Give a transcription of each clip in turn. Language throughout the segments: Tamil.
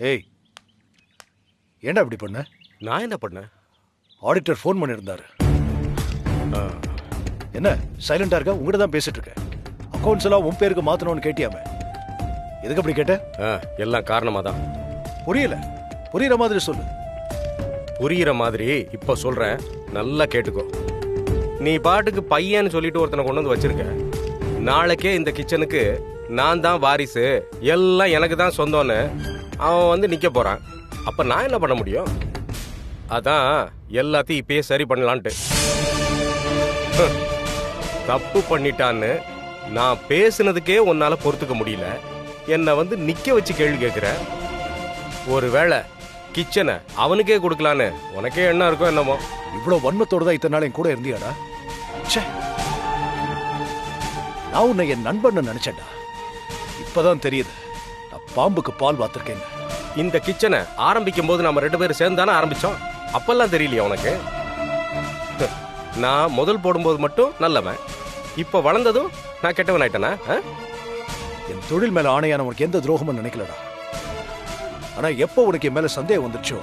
ஏய், ஏன்டா இப்படி பண்ண? நான் என்ன பண்ணேன்? ஆடிட்டர் ஃபோன் பண்ணியிருந்தாரு. என்ன சைலண்டா இருக்க? உங்ககிட்ட தான் பேசிட்டு இருக்கேன். அக்கௌண்ட்ஸ் எல்லாம் உன் பேருக்கு மாத்தணும்னு கேட்டியாமே, எதுக்கு அப்படி கேட்ட? எல்லாம் காரணமா தான். புரியல, புரியுற மாதிரி சொல்லு. புரியுற மாதிரி இப்ப சொல்றேன், நல்லா கேட்டுக்கோ. நீ பாட்டுக்கு பையன்னு சொல்லிட்டு ஒருத்தனை கொண்டு வந்து வச்சிருக்க. நாளைக்கே இந்த கிச்சனுக்கு நான் தான் வாரிசு, எல்லாம் எனக்கு தான் சொந்தம்னு அவன் வந்து நிக்க போறான். அப்ப நான் என்ன பண்ண முடியும்? அதான் எல்லாத்தையும் இப்பயே சரி பண்ணலான்ட்டு. தப்பு பண்ணிட்டான்னு நான் பேசுனதுக்கே உன்னால பொறுத்துக்க முடியல, என்னை வந்து நிக்க வச்சு கேள்வி கேட்கிற. ஒருவேளை கிச்சனை அவனுக்கே கொடுக்கலான்னு உனக்கே என்ன இருக்கும் என்னமோ. இவ்வளவு வன்மத்தோட தான் இத்தனை நாள் என் கூட இருந்தியாடா? நான் உன்னை என் நண்பன் நினைச்சேன்டா. இப்பதான் தெரியுது நான் பாம்புக்கு பால் வாத்திருக்கேன். இந்த கிச்சனை ஆரம்பிக்கும் போது நம்ம 2 பேரும் சேர்ந்து தானே ஆரம்பிச்சோம். அப்பெல்லாம் தெரியலையா உனக்கு? நான் முதல் போடும்போது மட்டும் நல்லவன், இப்ப வளர்ந்ததும் நான் கெட்டவன் ஆயிட்டேனா? என் தொழில் மேல ஆணையான உனக்கு எந்த துரோகமும் நினைக்கலடா. ஆனா எப்போ உனக்கு என் மேல சந்தேகம் வந்துச்சோ,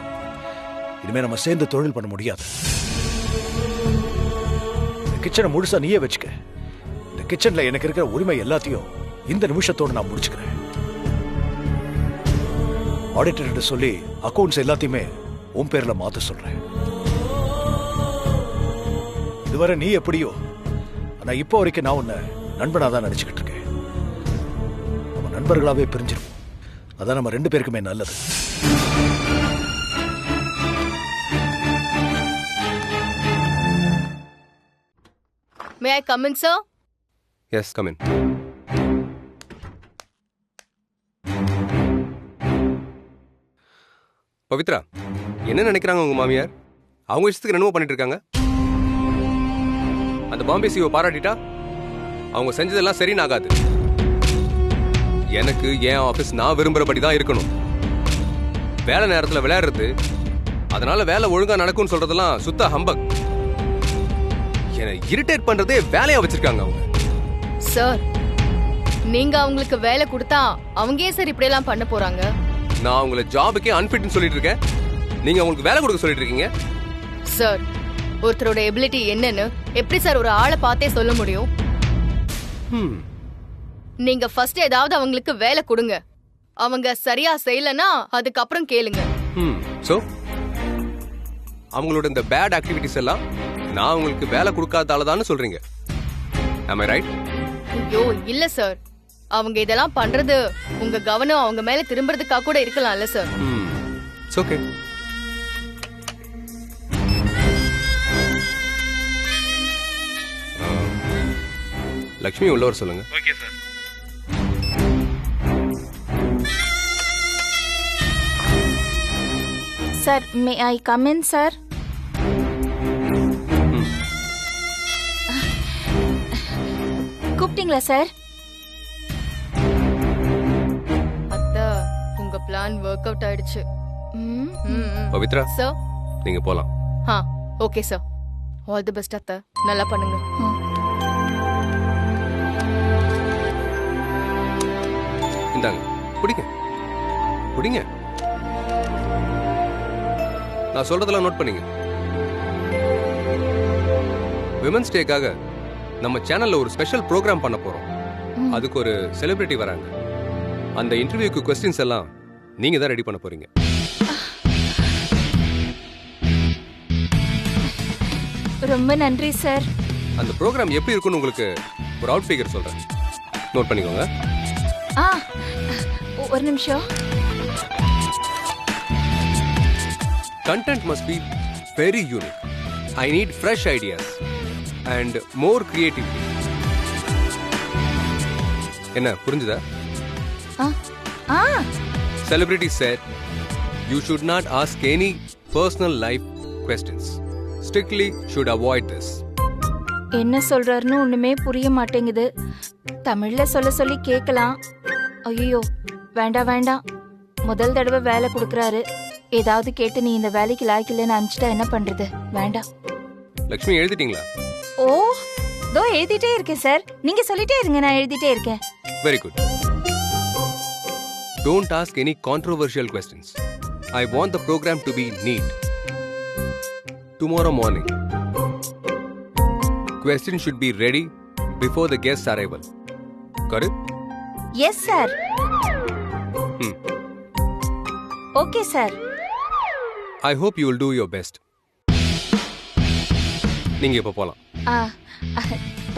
இனிமே நம்ம சேர்ந்து தொழில் பண்ண முடியாது. இந்த கிச்சனை முழுசா நீயே வச்சுக்க. இந்த கிச்சன்ல எனக்கு இருக்கிற உரிமை எல்லாத்தையும் இந்த நிமிஷத்தோடு நான் முடிச்சுக்கிறேன். ஆடிட்டர் சொல்லி அக்கௌண்ட்ஸ் எல்லாத்தையுமே உன் பேர்ல மாத்த சொல்றேன். இதுவரை நீ எப்படியோ, ஆனா இப்போ வரைக்கும் நான் உன்னை நண்பனா தான் நினைச்சுக்கிட்டு இருக்கேன். நம்ம நண்பர்களாவே பிரிஞ்சிருவோம். அதான் நம்ம 2 பேருக்குமே நல்லது. May I come in, sir? Yes, come in. Pavithra, என்ன நினைக்கிறாங்க உங்க மாமியார்? அவங்க இஷ்டத்துக்கு என்னமோ பண்ணிட்டு இருக்காங்க. அந்த பாம்பே சிஓ பாராட்டிட்டா அவங்க செஞ்சதெல்லாம் சரின்னு ஆகாது. எனக்கு என் ஆபீஸ் நான் விரும்புறபடி தான் இருக்கணும். வேலை நேரத்தில் விளையாடுறது, அதனால வேலை ஒழுங்கா நடக்கும்னு சொல்றதெல்லாம் சுத்த ஹம்பக். என்னை இரிட்டேட் பண்றதே வேலையா வச்சிருக்காங்க அவங்க. சார், நீங்க அவங்களுக்கு வேலை கொடுத்தா அவங்க ஏன் சார் இப்படி எல்லாம் பண்ண போறாங்க? நான் அவங்கள ஜாபுக்கே அன்ஃபிட்னு சொல்லிட்டு இருக்கேன், நீங்க அவங்களுக்கு வேலை கொடுக்க சொல்லிட்டு இருக்கீங்க. சார், ஒருத்தரோட எபிலிட்டி என்னன்னு எப்படி சார் ஒரு ஆளை பார்த்தே சொல்ல முடியும்? நீங்க ஃபர்ஸ்ட் ஏதாவது அவங்களுக்கு வேலை கொடுங்க. அவங்க சரியா செய்யலனா அதுக்கப்புறம் கேளுங்க. சோ அவங்களோட இந்த பேட் ஆக்டிவிட்டிஸ் எல்லாம் நான் உங்களுக்கு வேலை கொடுக்காதாலதான்னு சொல்றீங்க. am I right? ஐயோ இல்ல சார், அவங்க இதெல்லாம் பண்றது உங்க கவனம் அவங்க மேல திரும்புறதுக்காக கூட இருக்கலாம்ல சார். It's okay. லக்ஷ்மி உள்ளவர் சொல்லுங்க. Okay sir. Sir, May I come in sir? கூப்பிட்டீங்களா சார்? அத்தா, உங்க பிளான் வொர்க் அவுட் ஆயிடுச்சு. பவித்ரா சார், நீங்க போலாம். Okay sir. All the best அத்தா, நல்லா பண்ணுங்க. இந்தாங்க, குடிங்க குடிங்க. நான் சொல்றதெல்லாம் நோட் பண்ணீங்க. விமென்ஸ் டேக்காக நம்ம சேனல்ல ஒரு ஸ்பெஷல் ப்ரோக்ராம் பண்ண போறோம். அதுக்கு ஒரு செலிபிரிட்டி வராங்க. அந்த இன்டர்வியூக்கு கொஸ்டின்ஸ் எல்லாம் நீங்க தான் ரெடி பண்ண போறீங்க. ரொம்ப நன்றி சார். அந்த ப்ரோக்ராம் எப்படி இருக்குன்னு உங்களுக்கு ஒரு அவுட் ஃபிகர் சொல்றேன், நோட் பண்ணிக்கோங்க. ஒரு நிமிஷம். Content must be very unique. I need fresh ideas and more creativity. என்ன புரிஞ்சுதா? Celebrity said you should not ask any personal life questions. Strictly should avoid this. என்ன சொல்றாருன்னு ஒண்ணுமே புரிய மாட்டேங்குது. தமிழ்ல சொல்ல சொல்லி கேட்கலாம். ஐயோ வேண்டாம் வேண்டாம். முதல் தடவை வேலை கொடுக்கறாரு. ஏதாவது கேட்டு நீ இந்த வேலைக்கு லாய்க்கில்லைன்னு அனுப்பிச்சிட்டா என்ன பண்றது? வேண்டாம். லக்ஷ்மி எழுதிட்டீங்களா? ஓ, தோ எழுதிட்டே இருக்கேன் சார். நீங்க சொல்லிட்டே இருங்க, நான் எழுதிட்டே இருக்கேன். Very good. Don't ask any controversial questions. I want the program to be neat. Tomorrow morning, questions should be ready before the guest's arrival. Got it? Yes sir. Hmm. Okay sir. I hope you will do your best. நீங்க இப்ப போலாம்.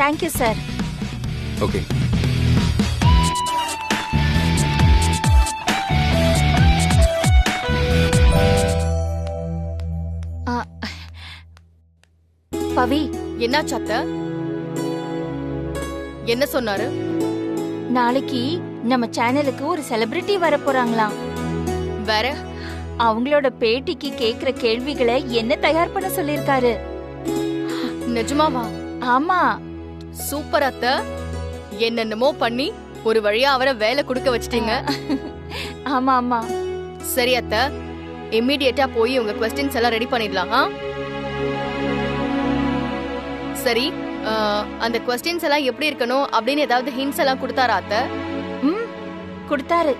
Thank you sir. Okay. பவி, என்னாச்சு அத்தை? என்ன சொன்னாரு? நாளைக்கு நம்ம சேனலுக்கு ஒரு செலிபிரிட்டி வர போறாங்களாம். வேற? அவங்களோட பேட்டிக்கு கேக்குற கேள்விகளை என்ன தயார் பண்ண சொல்லிருக்காரு. நிஜமாவா? ஆமா. சூப்பர் அத்தை. என்னென்னமோ பண்ணி ஒரு வழியா அவரை வேலை கொடுக்க வச்சிட்டீங்க. ஆமா ஆமா. சரி அத்தை, இம்மிடியேட்டா போய் உங்க கொஸ்டின்ஸ் எல்லாம் ரெடி பண்ணிடலாம். சரி, அந்த கொஸ்டின்ஸ் எல்லாம் எப்படி இருக்கணும் அப்படின்னு ஏதாவது ஹிண்ட்ஸ் எல்லாம் கொடுத்தாரா அத்தை? கொடுத்தாரு.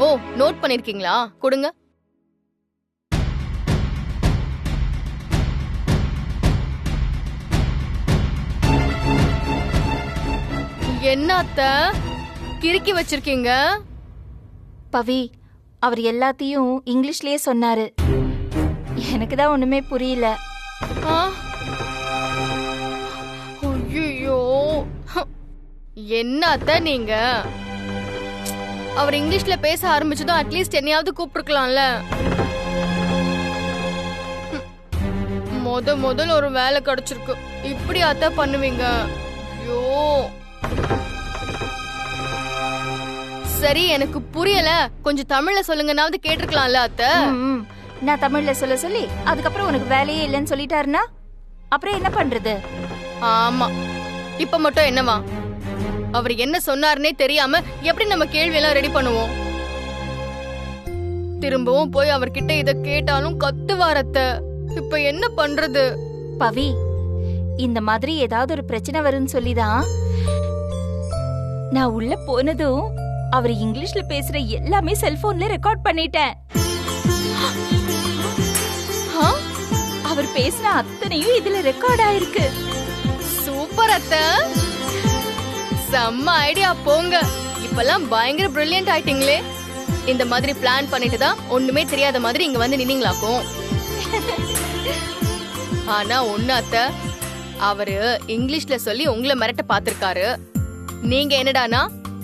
ஓ, நோட் பண்ணிருக்கீங்களா? கொடுங்க. என்ன அத்தை கிறுக்கி வச்சிருக்கீங்க? பவி, அவர் எல்லாத்தையும் இங்கிலீஷ்லயே சொன்னாரு. எனக்கு தான் ஒண்ணுமே புரியல. ஐயோ, என்ன அத்தை நீங்க? அவர் இங்கிலீஷ்ல பேச ஆரம்பிச்சதும் அட்லீஸ்ட் என்னையாவது கூப்பிட்டுருக்கலாம்ல. முதல்ல ஒரு வேலை கிடைச்சிருக்கு, இப்படி அத்தை பண்ணுவீங்க? ஐயோ. சரி, எனக்கு புரியல, கொஞ்சம் தமிழ்ல சொல்லுங்கன்னாவது கேட்டிருக்கலாம்ல அத்தை. நான் தமிழ்ல சொல்ல சொல்லி அதுக்கப்புறம் உனக்கு வேலையே இல்லைன்னு சொல்லிட்டாருன்னா அப்புறம் என்ன பண்றது? ஆமா, இப்ப மட்டும் என்னவா? அவர் என்ன சொன்னாருன்னே தெரியாம எப்படி நம்ம கேள்வி எல்லாம் ரெடி பண்ணுவோம்? திரும்பவும் போய் அவர்கிட்ட இத கேட்டாலும் கத்துவாரத்த. இப்ப என்ன பண்றது? பவி, இந்த மாதிரி ஏதாவது ஒரு பிரச்சனை வரும்னு சொல்லிதான் நான் உள்ள போனதும் அவர் இங்கிலீஷ்ல பேசுற எல்லாமே செல்போன்ல ரெக்கார்ட் பண்ணிட்டேன். அவர் பேசுற அத்தனையும் இதுல ரெக்கார்ட் ஆயிருக்கு. சூப்பர் அத்தை, செம்ம ஐடியா போங்க. இப்பெல்லாம் பயங்கர பிரில்லியன்ட் ஆயிட்டீங்களே. இந்த மாதிரி பிளான் பண்ணிட்டு தான் ஒண்ணுமே தெரியாத மாதிரி இங்க வந்து நின்னீங்களாக்கும். ஆனா ஒண்ணு அத்தை, அவரு இங்கிலீஷ்ல சொல்லி உங்களை மிரட்ட பாத்திருக்காரு. நீங்க என்னடானா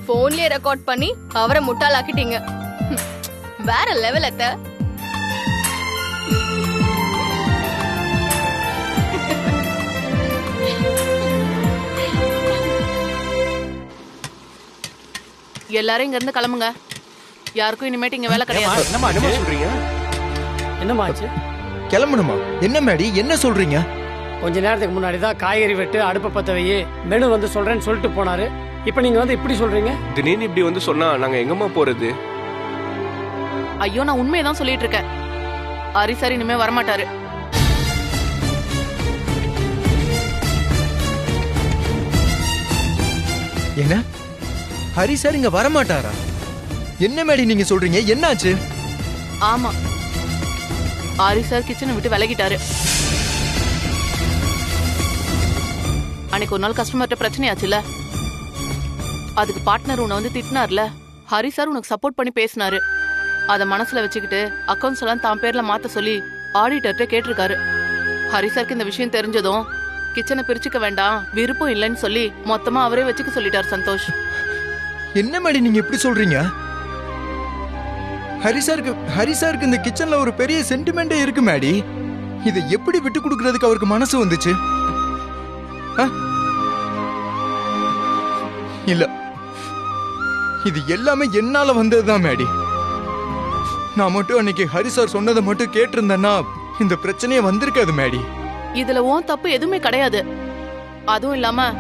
போன்லயே ரெக்கார்ட் பண்ணி அவரை முட்டாளாக்கிட்டீங்க. வேற லெவல் அத்தை. எல்லாரும் இங்க இருந்து கிளம்புங்க. யாருக்கும் இனிமேட்டு இங்க வேலை கிடையாது. என்னமா சொல்றீங்க? என்னம்மா ஆச்சு? கிளம்பணுமா? என்ன மேடி, என்ன சொல்றீங்க? கொஞ்ச நேரத்துக்கு முன்னாடி தான் காய்கறி வெட்டு, அடுப்பை பத்த வை, மெனு வந்து சொல்றேன்னு சொல்லிட்டு போனாரு. இப்ப நீங்க வந்து இப்படி சொல்றீங்க? திடீர்னு இப்படி வந்து சொன்னா நாங்க எங்கம்மா போறது? ஐயோ, நான் உண்மையதான் சொல்லிட்டு இருக்கேன். ஹரிசார் இனிமே வரமாட்டாரு. என்ன? ஹரி சார் இங்க வரமாட்டாரா? என்ன மேடி நீங்க சொல்றீங்க? என்னாச்சு? ஆமா, ஹரிசார் கிச்சனை விட்டு விலகிட்டாரு. அன்னைக்கு ஒரு நாள் கஸ்டமர்கிட்ட பிரச்சனையாச்சுல, அதுக்கு பார்ட்னர் உன்னை வந்து திட்டினார்ல. ஹரிசார் உனக்கு சப்போர்ட் பண்ணி பேசினாரு. அத மனசுல வச்சுக்கிட்டு அக்கௌண்ட்ஸ் எல்லாம் தான் பேர்ல மாத்த சொல்லி ஆடிட்டர்கிட்ட கேட்டிருக்காரு. ஹரிசாருக்கு இந்த விஷயம் தெரிஞ்சதும் கிச்சனை பிரிச்சுக்க வேண்டாம், விருப்பம் இல்லைன்னு சொல்லி மொத்தமா அவரே வச்சுக்க சொல்லிட்டார் சந்தோஷ். என்ன மேடி நீங்க இப்படி சொல்றீங்க? ஹரிசாருக்கு இந்த கிச்சன்ல ஒரு பெரிய சென்டிமெண்டே இருக்கு மேடி. இதை எப்படி விட்டு கொடுக்கறதுக்கு அவருக்கு மனசு வந்துச்சு? இல்ல, இது எல்லாமே என்னால வந்ததுதான் மேடி. நான் மட்டும் அன்னைக்கு ஹரிசார் சொன்னதை மட்டும் கேட்டிருந்தேன்னா இந்த பிரச்சனையே வந்திருக்காது மேடி. இதுல உன் தப்பு எதுவுமே கிடையாது. அதுவும் இல்லாம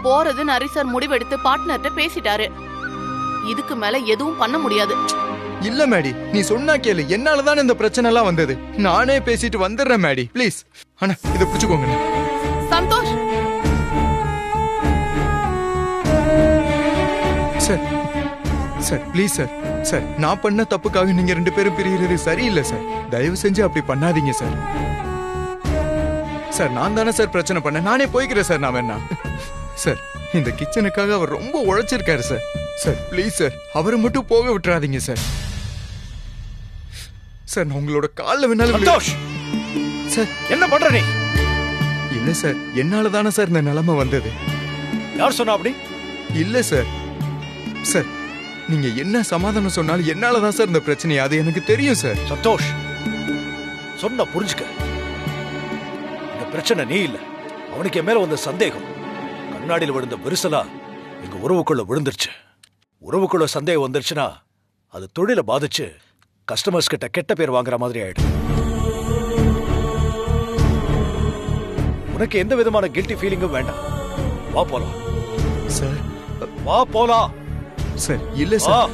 போறதுன்னு ஹரிசார் முடிவெடுத்து பார்ட்னர்கிட்ட பேசிட்டாரு. இதுக்கு மேல எதுவும் பண்ண முடியாது. இல்ல மேடி, நீ சொன்னா கேளு. என்னாலதான் இந்த பிரச்சனை எல்லாம் வந்தது. நானே பேசிட்டு வந்துடுறேன் மேடி, ப்ளீஸ். அண்ணா, இதை பிடிச்சுக்கோங்க. Santhosh, sir sir please sir. Sir நான் பண்ண தப்புக்காக நீங்க 2 பேரும் பிரிகிறது சரியில்லை சார். தயவு செஞ்சு அப்படி பண்ணாதீங்க சார். சார் நான் தானே சார் பிரச்சனை பண்ணேன். நானே போய்க்கிறேன் சார். நான் வேணா சார் இந்த கிச்சனுக்காக அவர் ரொம்ப உழைச்சிருக்காரு சார். சார் ப்ளீஸ் சார் அவரை மட்டும் போக விட்டுறாதீங்க சார். சார் நான் உங்களோட காலில் வேணாலும் சந்தோஷ், சார். என்ன பண்ற நீ? இல்ல சார் என்னால தானே சார் இந்த நிலைமை வந்தது. யார் சொன்னா அப்படி? இல்ல சார். சார் நீங்க என்ன சமாதானம் சொன்னாலும் என்னாலதான் சார் இந்த பிரச்சனை. அது எனக்கு தெரியும் சார். சந்தோஷ், சொன்ன புரிஞ்சுக்க. இந்த பிரச்சனை நீ இல்ல, அவனுக்கு என் மேல வந்த சந்தேகம். கண்ணாடியில் விழுந்த விரிசலா எங்க உறவுக்குள்ள விழுந்துருச்சு. உறவுக்குள்ள சந்தேகம் வந்துருச்சுன்னா அது தொழிலை பாதிச்சு கஸ்டமர்ஸ் கிட்ட கெட்ட பேர் வாங்குற மாதிரி ஆயிடும். உனக்கு எந்த விதமான கில்ட்டி ஃபீலிங்கும் வேண்டாம். வா போலாம். சார் வா போலாம். சார் இல்ல சார்.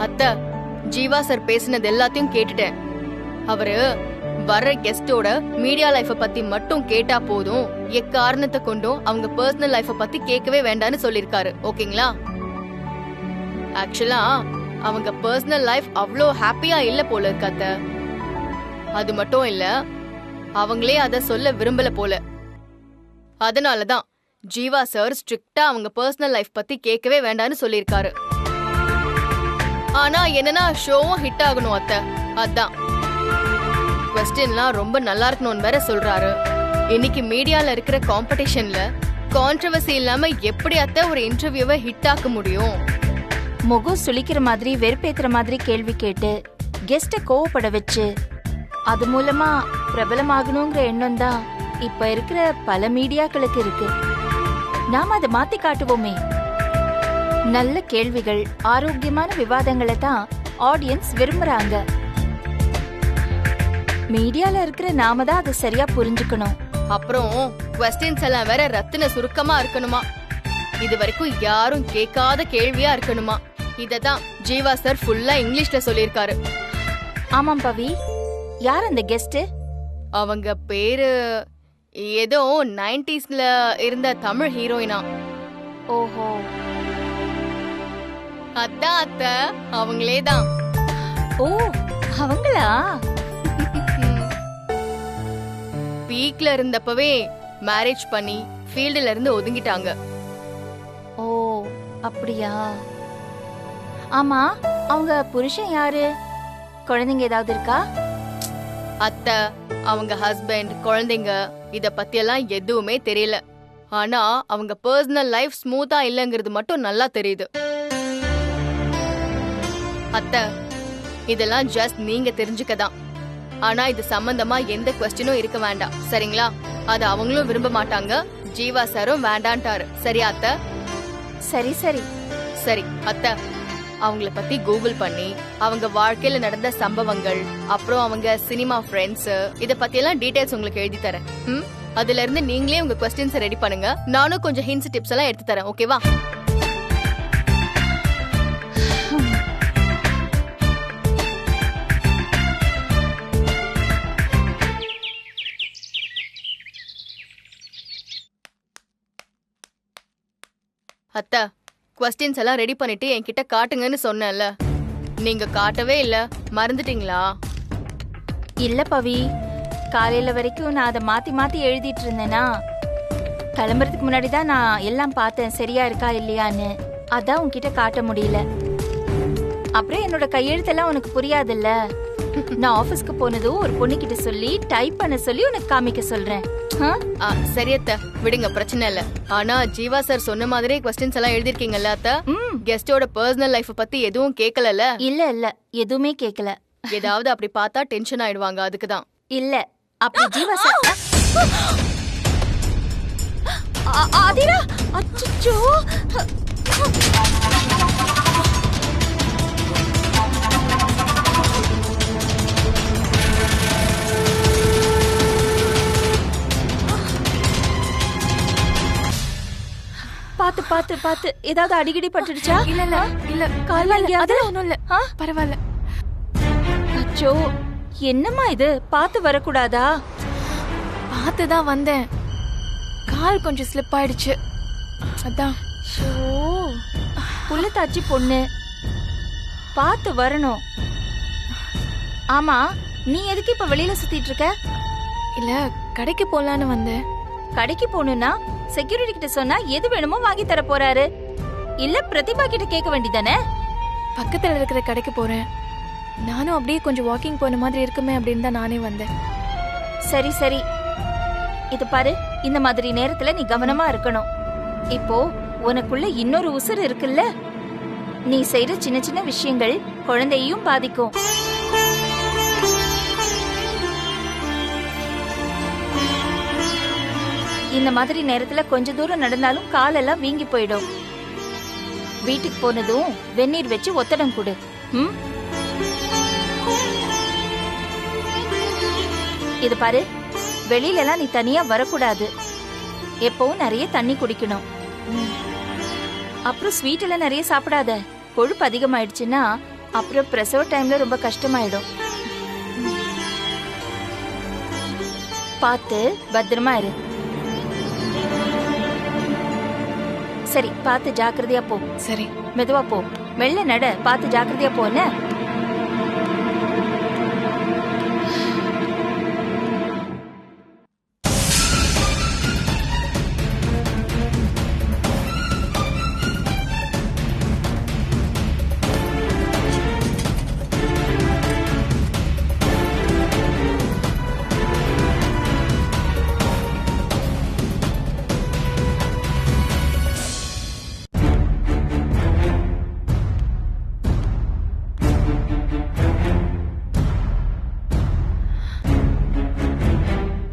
அத்தை, ஜீவா சார் பேசினது எல்லாத்தையும் கேட்டுட்டேன். அவரு வர்ற கெஸ்டோட மீடியா லைஃப பத்தி மட்டும் கேட்டா போதும், எக்காரணத்தை கொண்டும் அவங்க பர்சனல் லைஃப பத்தி கேட்கவே வேண்டாம்னு சொல்லிருக்காரு. ஓகேங்களா? ஆக்சுவலா அவங்க பர்சனல் லைஃப் அவ்வளோ ஹாப்பியா இல்ல போல இருக்கு அத்தை. அது மட்டும் இல்ல, அவங்களே அத சொல்ல விரும்பல போல. அதனாலதான் ஜீவா சார் ஸ்ட்ரிக்ட்டா அவங்க பர்சனல் லைஃப் பத்தி கேட்கவே வேண்டாம்னு சொல்லிருக்காரு. ஆனா என்னன்னா ஷோவும் ஹிட் ஆகணும் அத்தை, அதான். குவெஸ்டின்லாம் ரொம்ப நல்லா இருக்கணும்னு வேற சொல்றாரு. இன்னைக்கு மீடியால இருக்கிற காம்படிஷன்ல கான்ட்ரவர்சி இல்லாம எப்படி அத்தை ஒரு இன்டர்வியூவை ஹிட் ஆக்க முடியும்? முகம் சுளிக்கிற மாதிரி வெறுப்பேத்துற மாதிரி கேள்வி கேட்டு கெஸ்ட கோவப்பட வச்சு அது மூலமா பிரபலமாகணுங்கிற எண்ணம் தான் இப்ப இருக்கிற பல மீடியாக்களுக்கு இருக்கு. நாம அதை மாத்தி காட்டுவோமே. நல்ல கேள்விகள், ஆரோக்கியமான விவாதங்களை தான் ஆடியன்ஸ் விரும்புறாங்க. மீடியால இருக்கிற நாம தான் அதை சரியா புரிஞ்சுக்கணும். அப்புறம் குவெஸ்டின்ஸ் எல்லாம் வேற ரத்தின சுருக்கமா இருக்கணுமா, இது வரைக்கும் யாரும் கேட்காத கேள்வியா இருக்கணுமா. இததான் ஜீவா சார் ஃபுல்லா இங்கிலீஷ்ல சொல்லிருக்காரு. ஆமாம் பவி, யார் அந்த கெஸ்ட்? அவங்க பேரு ஏதோ 90sல இருந்த தமிழ் ஹீரோயினா. ஓஹோ, அதான் அத்தை, அவங்களே தான். ஓ அவங்களா? பீக்ல இருந்தப்பவே மேரேஜ் பண்ணி ஃபீல்டுல இருந்து ஒதுங்கிட்டாங்க. ஓ அப்படியா? ஆமா, அவங்க புருஷன் யாரு? குழந்தைங்க ஏதாவது இருக்கா? அத்தை, அவங்க ஹஸ்பண்ட், குழந்தைங்க இத பத்தி எல்லாம் எதுவுமே தெரியல. ஆனா அவங்க பர்சனல் லைஃப் ஸ்மூத்தா இல்லங்கிறது மட்டும் நல்லா தெரியுது. அத்தை, இதெல்லாம் ஜஸ்ட் நீங்க தெரிஞ்சுக்கதான். ஆனா இது சம்பந்தமா எந்த குவெஸ்டினும் இருக்க வேண்டாம், சரிங்களா? அது அவங்களும் விரும்ப மாட்டாங்க, ஜீவா சாரும் வேண்டான்ட்டாரு. சரியா அத்தை? சரி சரி சரி அத்தை, அவங்கள பத்தி கூகுள் பண்ணி அவங்க வாழ்க்கையில நடந்த சம்பவங்கள், அப்புறம் அவங்க சினிமா ஃப்ரெண்ட்ஸ், இத பத்தி எல்லாம் டீடைல்ஸ் உங்களுக்கு எழுதி தரேன். அதுல இருந்து நீங்களே உங்க क्वेश्चंस ரெடி பண்ணுங்க. நானும் கொஞ்சம் ஹிண்ட்ஸ் டிப்ஸ் எல்லாம் எடுத்து தரேன். ஓகேவா? அத்தை, क्वेश्चंस எல்லாம் ரெடி பண்ணிட்டு என்கிட்ட காட்டுங்கன்னு சொன்னேன்ல, நீங்க காட்டவே இல்ல, மறந்துட்டீங்களா? இல்ல பவி, காலையில வரைக்கும் நான் அதை மாத்தி மாத்தி எழுதிட்டு இருந்தேனா, கிளம்புறதுக்கு முன்னாடி தான் நான் எல்லாம் பார்த்தேன் சரியா இருக்கா இல்லையான்னு. அதான் உன்கிட்ட காட்ட முடியல. அப்புறம் என்னோட கையெழுத்தெல்லாம் உனக்கு புரியாதுல்ல. நான் ஆபீஸ்க்கு போனதும் ஒரு பொண்ணு கிட்ட சொல்லி டைப் பண்ண சொல்லி உனக்கு காமிக்க சொல்றேன். சரி அத்தை, விடுங்க, பிரச்சனை இல்ல. ஆனா ஜீவா சார் சொன்ன மாதிரி क्वेश्चंस எல்லாம் எழுதிருக்கீங்கல்ல அத்தை? கெஸ்டோட பர்சனல் லைஃப் பத்தி எதுவும் கேட்கலல? இல்ல இல்ல, எதுவுமே கேட்கல. ஏதாவது அப்படி பார்த்தா டென்ஷன் ஆயிடுவாங்க, அதுக்குதான். இல்ல அப்படி ஜீவா சார். ஆதிரா, அச்சச்சோ. பாத்து பாத்து பாத்து ஏதாவது அடிக்கடி பட்டுடுச்சா? இல்ல இல்ல இல்ல கால்ல எங்கேயாவது? அதெல்லாம் ஒண்ணும் இல்ல. ஆ? பரவாயில்ல. அச்சோ, என்னம்மா இது? பாத்து வரக்கூடாதா? பார்த்து தான் வந்தேன். கால் கொஞ்சம் ஸ்லிப் ஆயிடுச்சு. அதான். ஓ, புள்ளத்தாச்சி பொண்ணு, பாத்து வரணும். ஆமா, நீ எதுக்கு இப்ப வெளியில சுத்திட்டு இருக்க? இல்ல கடைக்கு போலான்னு வந்தேன். கடைக்கு போகணும்னா செக்யூரிட்டி கிட்ட சொன்னா எது வேணுமோ வாங்கி தர போறாரு. இல்ல பிரதிபா கிட்ட கேட்க வேண்டியதானே? பக்கத்துல இருக்கிற கடைக்கு போறேன். நானும் அப்படியே கொஞ்சம் வாக்கிங் போன மாதிரி இருக்குமே அப்படின்னு தான் நானே வந்தேன். சரி சரி, இது பாரு, இந்த மாதிரி நேரத்துல நீ கவனமா இருக்கணும். இப்போ உனக்குள்ள இன்னொரு உசுறு இருக்குல்ல, நீ செய்யற சின்ன சின்ன விஷயங்கள் குழந்தையையும் பாதிக்கும். இந்த மாதிரி நேரத்துல கொஞ்ச தூரம் நடந்தாலும் காலெல்லாம் வீங்கி போயிடும். வீட்டுக்கு போனதும் வெந்நீர் வச்சு ஒத்தடம் கொடு. ம்? இது பாரு, வெளியில எல்லாம் நீ தனியா வரக்கூடாது. எப்பவும் நிறைய தண்ணி குடிக்கணும். அப்புறம் ஸ்வீட் எல்லாம் நிறைய சாப்பிடாத. கொழுப்பு அதிகமாயிடுச்சுன்னா அப்புறம் பிரசவ டைம்ல ரொம்ப கஷ்டமாயிடும். பார்த்து பத்திரமா இரு. சரி, பார்த்து ஜாக்கிரதையா போ. சரி. மெதுவா போ, மெல்ல நட, பார்த்து ஜாக்கிரதையா போன.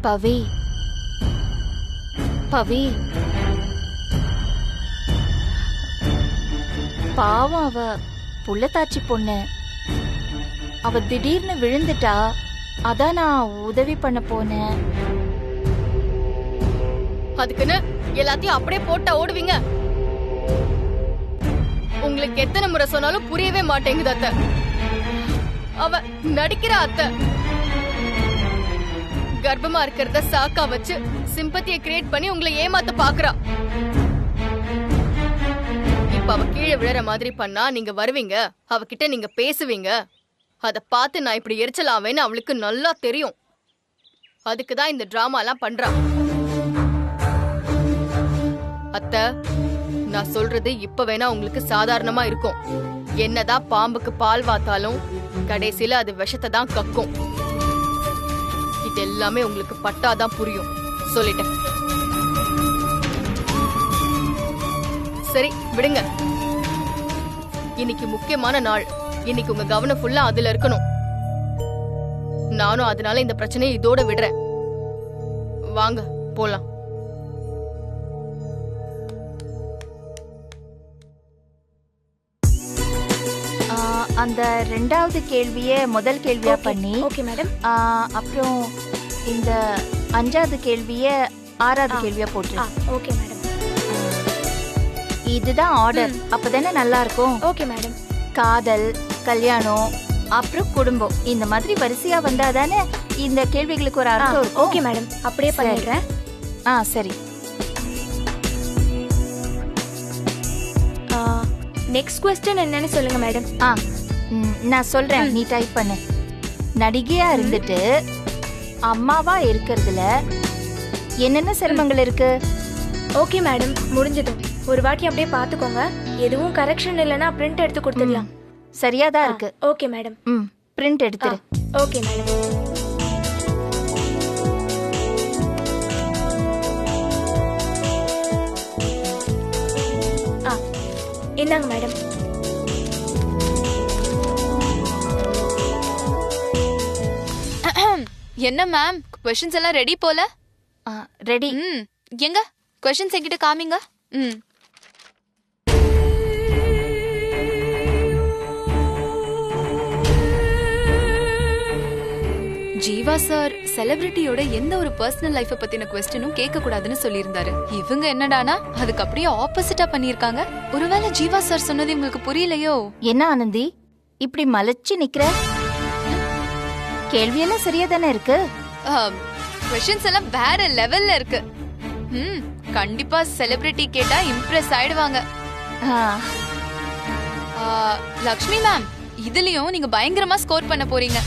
பவி, பவி, பாவம், அவ புள்ளத்தாச்சி பொண்ணு. அவ திடீர்னு விழுந்துட்டா, அதான் நான் உதவி பண்ண போனேன். அதுக்குன்னு எல்லாத்தையும் அப்படியே போட்டா ஓடுவீங்க? உங்களுக்கு எத்தனை முறை சொன்னாலும் புரியவே மாட்டேங்குது அத்தை. அவ நடிக்கிற அத்தை. கர்ப்பமா இருக்கிறத சாக்கா வச்சு சிம்பத்தியை கிரியேட் பண்ணி உங்களை ஏமாத்த பாக்குறா. இப்ப அவ கீழே விழற மாதிரி பண்ணா நீங்க வருவீங்க, அவகிட்ட நீங்க பேசுவீங்க. அத பார்த்து நான் இப்படி எரிச்சலாவேன்னு அவளுக்கு நல்லா தெரியும். அதுக்குதான் இந்த டிராமா எல்லாம் பண்றா. அத்தை, நான் சொல்றது இப்ப வேணா உங்களுக்கு சாதாரணமா இருக்கும். என்னதான் பாம்புக்கு பால் வாத்தாலும் கடைசியில அது விஷத்தை தான் கக்கும். இது எல்லாமே உங்களுக்கு பட்டாதான் புரியும். சொல்லிட்டேன். சரி விடுங்க. இன்னைக்கு முக்கியமான நாள். இன்னைக்கு உங்க கவனம் ஃபுல்லா அதுல இருக்கணும். நானும் அதனால இந்த பிரச்சனையை இதோட விடுறேன். வாங்க போலாம். அந்த ரெண்டாவது கேள்விய முதல் கேள்வியா பண்ணி, ஓகே மேடம். அப்புறம் இந்த அஞ்சாவது கேள்விய ஆறாவது கேள்வியா போட்டு. Okay madam. இதுதான் ஆர்டர். அப்பதானே நல்லா இருக்கும். Okay madam. காதல், கல்யாணம், அப்புறம் குடும்பம், இந்த மாதிரி வரிசையா வந்தாதானே இந்த கேள்விகளுக்கு ஒரு அர்த்தம் இருக்கும். ஓகே மேடம், அப்படியே பண்ணிடுறேன். சரி. நெக்ஸ்ட் क्वेश्चन என்னன்னு சொல்லுங்க மேடம். நான் சொல்றேன், நீ டைப் பண்ணு. நடிகையா இருந்துட்டு அம்மாவா இருக்கிறதுல என்னென்ன சிரமங்கள் இருக்கு? ஓகே மேடம், முடிஞ்சது. ஒரு வாட்டி அப்படியே பாத்துக்கோங்க. எதுவும் கரெக்ஷன் இல்லனா பிரிண்ட் எடுத்து கொடுத்துடலாம். சரியாதான் இருக்கு. Okay madam. பிரிண்ட் எடுத்துரு. Okay madam. இந்தாங்க மேடம். என்ன மேம், क्वेश्चंस எல்லாம் ரெடி போல? ரெடி. எங்க क्वेश्चंस என்கிட்ட காமிங்க. ஜீவா சார் செலிபிரிட்டியோட எந்த ஒரு பர்சனல் லைஃப பத்தின क्वेश्चनும் கேட்க கூடாதுன்னு சொல்லியிருந்தாரு. இவங்க என்னடானா அதுக்கு அப்படியே ஆப்போசிட்டா பண்ணிருக்காங்க. ஒருவேளை ஜீவா சார் சொன்னது இவங்களுக்கு புரியலையோ? என்ன ஆனந்தி இப்படி மலைச்சு நிக்கிற? கேள்வியெல்லாம் சரியா தானே இருக்கு. क्वेश्चंस எல்லாம் வேற லெவல்ல இருக்கு. கண்டிப்பா செலிபிரிட்டி கேட்டா இம்ப்ரெஸ் ஆயிடுவாங்க. லக்ஷ்மி மேம், இதுலயும் நீங்க பயங்கரமா ஸ்கோர் பண்ண போறீங்க.